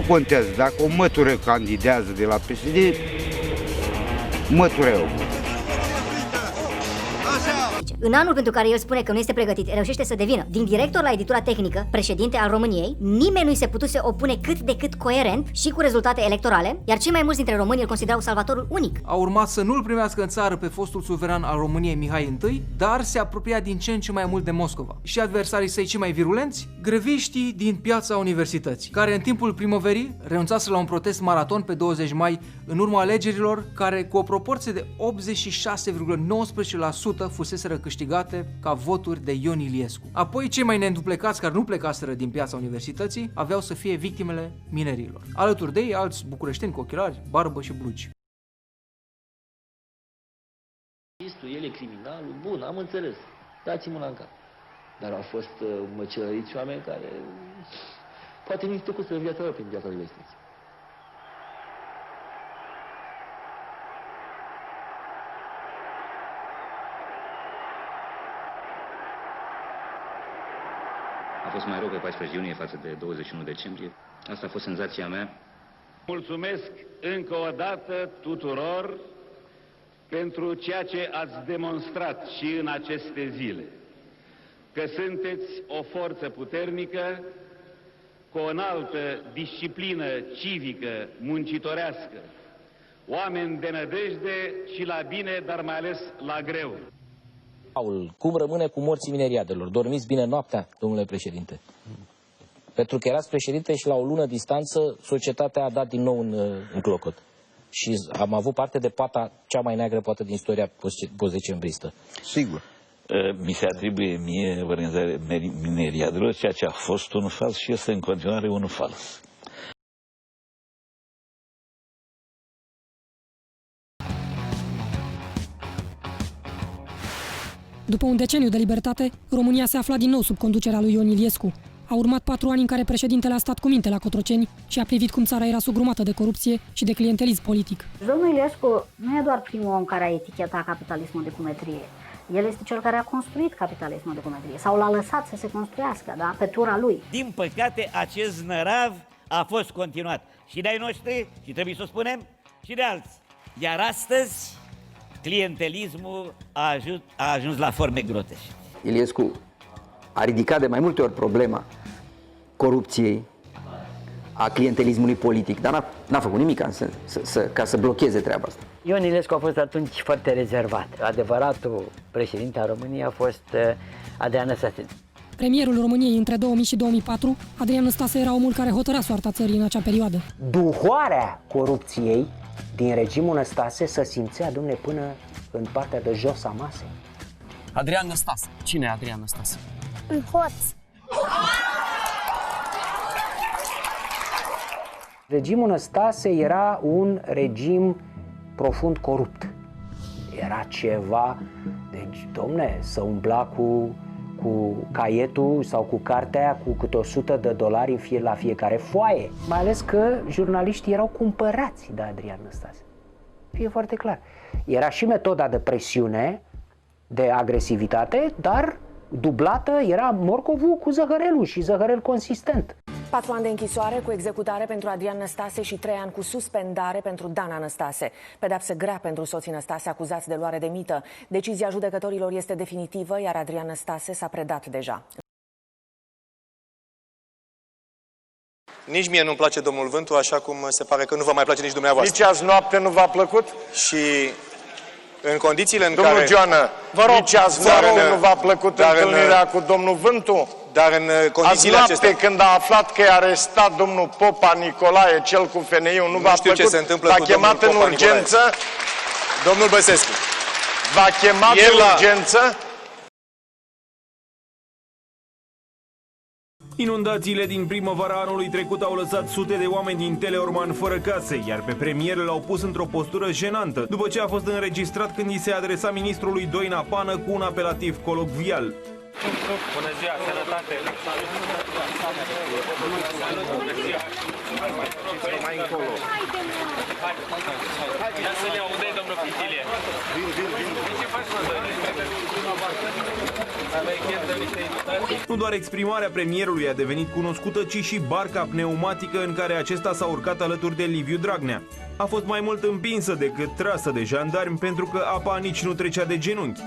contează. Dacă o mătură candidează de la PSD, mătură eu. În anul pentru care el spune că nu este pregătit, reușește să devină din director la editura tehnică, președinte al României, nimeni nu-i se putuse opune cât de cât coerent și cu rezultate electorale, iar cei mai mulți dintre români îl considerau salvatorul unic. A urmat să nu-l primească în țară pe fostul suveran al României Mihai I, dar se apropia din ce în ce mai mult de Moscova. Și adversarii săi cei mai virulenți, greviștii din Piața Universității, care în timpul primăverii renunțaseră la un protest maraton pe 20 mai în urma alegerilor care cu o proporție de 86,19% fuseseră câștigate ca voturi de Ion Iliescu. Apoi, cei mai neînduplecați care nu plecaseră din Piața Universității aveau să fie victimele minerilor. Alături de ei, alți bucureșteni cu ochelari, barbă și blugi. El e criminalul, bun, am înțeles, dați-mă la cap. Dar au fost măcelăriți oameni care poate nici trecut în viața lor prin Piața Universității. A fost mai rău pe 14 iunie față de 21 decembrie. Asta a fost senzația mea. Mulțumesc încă o dată tuturor pentru ceea ce ați demonstrat și în aceste zile. Că sunteți o forță puternică, cu o înaltă disciplină civică, muncitorească, oameni de nădejde și la bine, dar mai ales la greu. Cum rămâne cu morții mineriadelor? Dormiți bine noaptea, domnule președinte? Pentru că erați președinte și la o lună distanță societatea a dat din nou în clocot. Și am avut parte de pata cea mai neagră poate din istoria post-decembristă. Sigur. Mi se atribuie mie organizarea mineriadelor, ceea ce a fost un fals și este în continuare un fals. După un deceniu de libertate, România se afla din nou sub conducerea lui Ion Iliescu. A urmat 4 ani în care președintele a stat cu minte la Cotroceni și a privit cum țara era sugrumată de corupție și de clientelism politic. Domnul Iliescu nu e doar primul om care a etichetat capitalismul de cumetrie. El este cel care a construit capitalismul de cumetrie sau l-a lăsat să se construiască, da? Pe tura lui. Din păcate, acest nărav a fost continuat și de ai noștri, și trebuie să o spunem, și de alții. Iar astăzi, clientelismul a ajuns la forme grotești. Iliescu a ridicat de mai multe ori problema corupției, a clientelismului politic, dar n-a făcut nimic ca să blocheze treaba asta. Ion Iliescu a fost atunci foarte rezervat. Adevăratul președinte al României a fost Adrian Năstase. Premierul României între 2000 și 2004, Adrian Năstase era omul care hotărea soarta țării în acea perioadă. Duhoarea corupției din regimul Năstase se simțea, dom'le, până în partea de jos a masei. Adrian Năstase. Cine e Adrian Năstase? Un hoț. Regimul Năstase era un regim profund corupt. Era ceva, deci, dom'le, să umbla cu caietul sau cu cartea cu câte $100 la fiecare foaie. Mai ales că jurnaliștii erau cumpărați de Adrian Năstase. E foarte clar. Era și metoda de presiune, de agresivitate, dar dublată era morcovul cu zăhărelul și zăhărel consistent. 4 ani de închisoare cu executare pentru Adrian Năstase și 3 ani cu suspendare pentru Dana Năstase. Pedeapsă grea pentru soții Năstase acuzați de luare de mită. Decizia judecătorilor este definitivă, iar Adrian Năstase s-a predat deja. Nici mie nu-mi place domnul Vântu, așa cum se pare că nu vă mai place nici dumneavoastră. Nici azi noapte nu v-a plăcut? Și în condițiile în domnul care... Joană, nici azi noapte nu v-a plăcut întâlnirea cu domnul Vântu? Dar în condițiile azi acestea... noapte, când a aflat că e arestat domnul Popa Nicolae, cel cu FNI-ul, nu v-a plăcut? Ce se întâmplă v-a cu chemat în urgență? Domnul Băsescu. V-a chemat în urgență? Inundațiile din primăvara anului trecut au lăsat sute de oameni din Teleorman fără case, iar pe premier l-au pus într-o postură jenantă, după ce a fost înregistrat când i se adresa ministrului Doina Pană cu un apelativ colocvial. Bună ziua, sănătate! Mai încolo. Hai să ne audem, domnul Pitilie. Nu doar exprimarea premierului a devenit cunoscută, ci și barca pneumatică în care acesta s-a urcat alături de Liviu Dragnea. A fost mai mult împinsă decât trasă de jandarmi pentru că apa nici nu trecea de genunchi.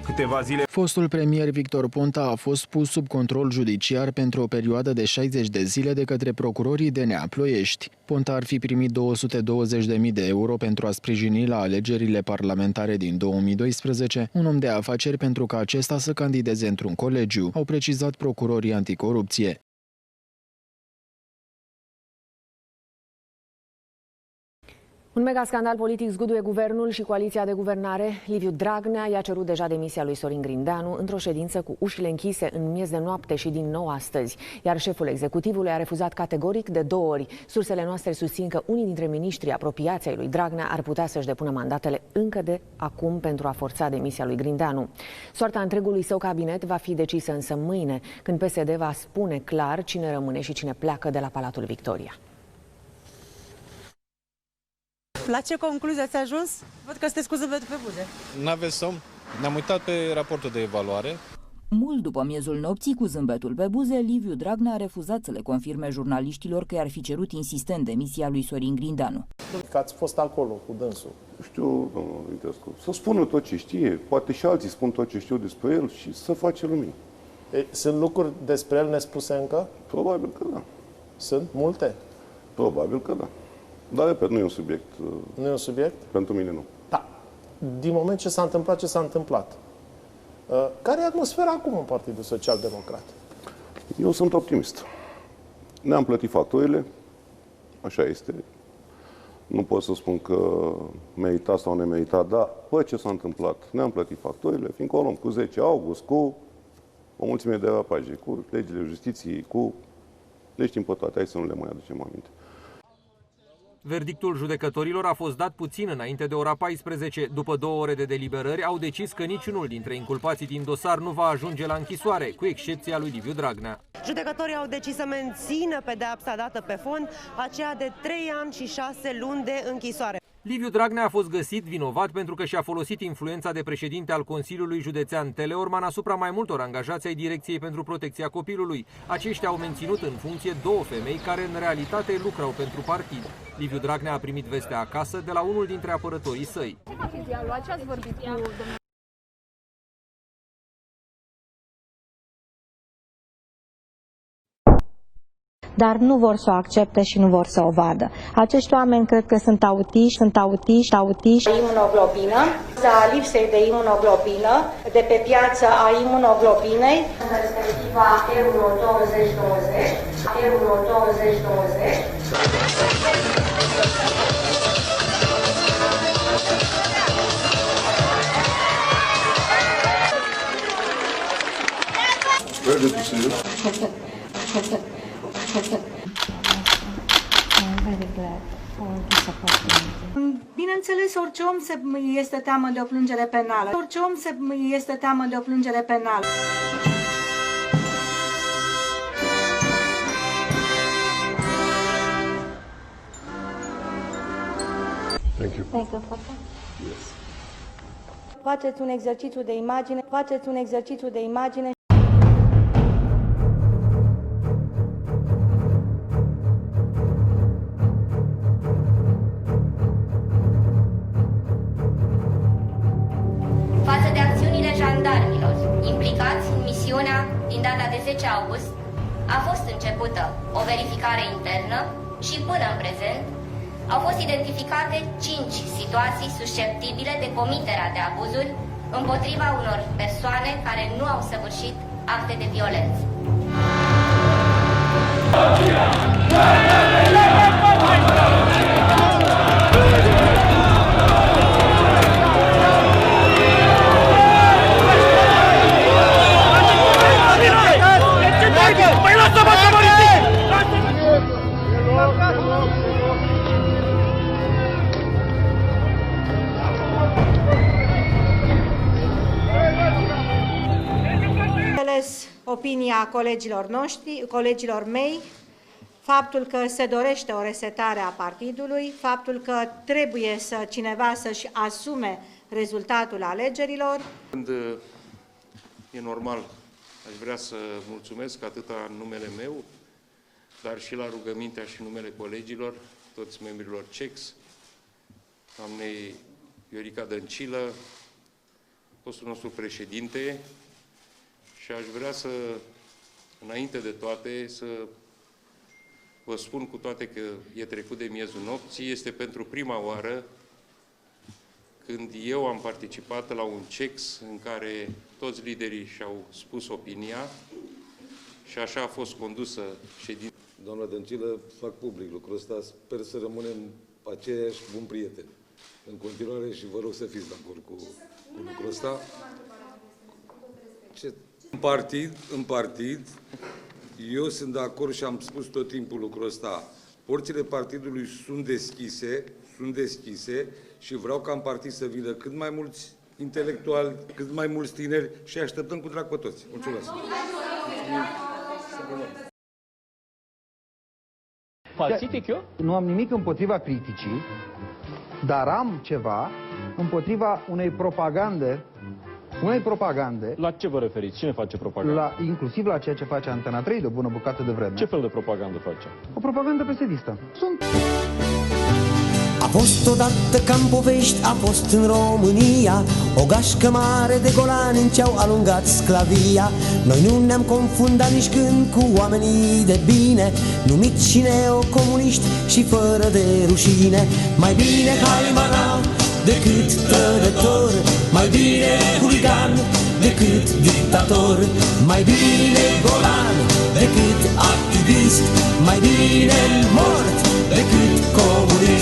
Câteva zile. Fostul premier Victor Ponta a fost pus sub control judiciar pentru o perioadă de 60 de zile de către procurorii DNA Ploiești. Ponta ar fi primit 220.000 de euro pentru a sprijini la alegerile parlamentare din 2012 un om de afaceri pentru ca acesta să candideze într-un colegiu, au precizat procurorii anticorupție. Un mega scandal politic zguduie guvernul și coaliția de guvernare. Liviu Dragnea i-a cerut deja demisia lui Sorin Grindeanu într-o ședință cu ușile închise în miez de noapte și din nou astăzi. Iar șeful executivului a refuzat categoric de 2 ori. Sursele noastre susțin că unii dintre miniștrii apropiați ai lui Dragnea ar putea să-și depună mandatele încă de acum pentru a forța demisia lui Grindeanu. Soarta întregului său cabinet va fi decisă însă mâine, când PSD va spune clar cine rămâne și cine pleacă de la Palatul Victoria. La ce concluzie ați ajuns? Văd că sunteți cu zâmbetul pe buze. N-aveți somn? Ne-am uitat pe raportul de evaluare. Mult după miezul nopții, cu zâmbetul pe buze, Liviu Dragnea a refuzat să le confirme jurnaliștilor că i-ar fi cerut insistent demisia lui Sorin Grindeanu. Că ați fost acolo cu dânsul. Știu, domnul Vitescu, să spună tot ce știe, poate și alții spun tot ce știu despre el și să face lumină. Sunt lucruri despre el nespuse încă? Probabil că da. Sunt multe? Probabil că da. Dar, repet, nu e un subiect. Nu e un subiect? Pentru mine nu. Da. Din moment ce s-a întâmplat, ce s-a întâmplat. Care e atmosfera acum în Partidul Social Democrat? Eu sunt optimist. Ne-am plătit facturile, așa este. Nu pot să spun că merita sau nemerita, dar pe ce s-a întâmplat? Ne-am plătit facturile, fiindcă o luăm cu 10 august, cu o mulțime de rapaje, cu legile justiției, cu... Le știm pe toate, hai să nu le mai aducem aminte. Verdictul judecătorilor a fost dat puțin înainte de ora 14. După 2 ore de deliberări, au decis că niciunul dintre inculpații din dosar nu va ajunge la închisoare, cu excepția lui Liviu Dragnea. Judecătorii au decis să mențină pedeapsa dată pe fond, aceea de 3 ani și 6 luni de închisoare. Liviu Dragnea a fost găsit vinovat pentru că și-a folosit influența de președinte al Consiliului Județean Teleorman asupra mai multor angajați ai Direcției pentru Protecția Copilului. Aceștia au menținut în funcție 2 femei care în realitate lucrau pentru partid. Liviu Dragnea a primit vestea acasă de la unul dintre apărătorii săi. Ce ați vorbit cu domnul? Dar nu vor să o accepte și nu vor să o vadă. Acești oameni cred că sunt autiști. Imunoglobină, a lipsei de imunoglobină, de pe piață a imunoglobinei, în perspectiva Euro 2020, Bineînțeles, orice om este teamă de o plângere penală. Orice om este teamă de o plângere penală. Thank you. Thank you. Yes. Faceți un exercițiu de imagine. Față de acțiunile jandarmilor implicați în misiunea din data de 10 august, a fost începută o verificare internă și până în prezent au fost identificate 5 situații susceptibile de comiterea de abuzuri împotriva unor persoane care nu au săvârșit acte de violență. Opinia colegilor mei, faptul că se dorește o resetare a partidului, faptul că trebuie cineva să-și asume rezultatul alegerilor. Când e normal, aș vrea să mulțumesc atât în numele meu, dar și la rugămintea și numele colegilor, toți membrilor CEX, doamnei Viorica Dăncilă, fostul nostru președinte, și aș vrea să, înainte de toate, să vă spun cu toate că e trecut de miezul nopții, este pentru prima oară când eu am participat la un CEX în care toți liderii și-au spus opinia și așa a fost condusă ședința. Doamna Dăncilă, fac public lucrul ăsta, sper să rămânem aceiași buni prieteni în continuare și vă rog să fiți de acord cu lucrul ăsta. În partid, eu sunt de acord și am spus tot timpul lucrul ăsta. Porțile partidului sunt deschise și vreau ca în partid să vină cât mai mulți intelectuali, cât mai mulți tineri și așteptăm cu drag pe toți. Mulțumesc! Falsific eu? Nu am nimic împotriva criticii, dar am ceva împotriva unei propagande. La ce vă referiți? Cine face propagandă? Inclusiv la ceea ce face Antena 3 de o bună bucată de vreme. Ce fel de propagandă face? O propagandă pesedistă. A fost odată ca în povești, a fost în România o gașcă mare de golani în ce-au alungat sclavia. Noi nu ne-am confundat nici când cu oamenii de bine, numiți și neocomuniști și fără de rușine. Mai bine haimana decât trădător, mai bine huligan decât dictator, mai bine golan decât activist, mai bine mort decât comunist.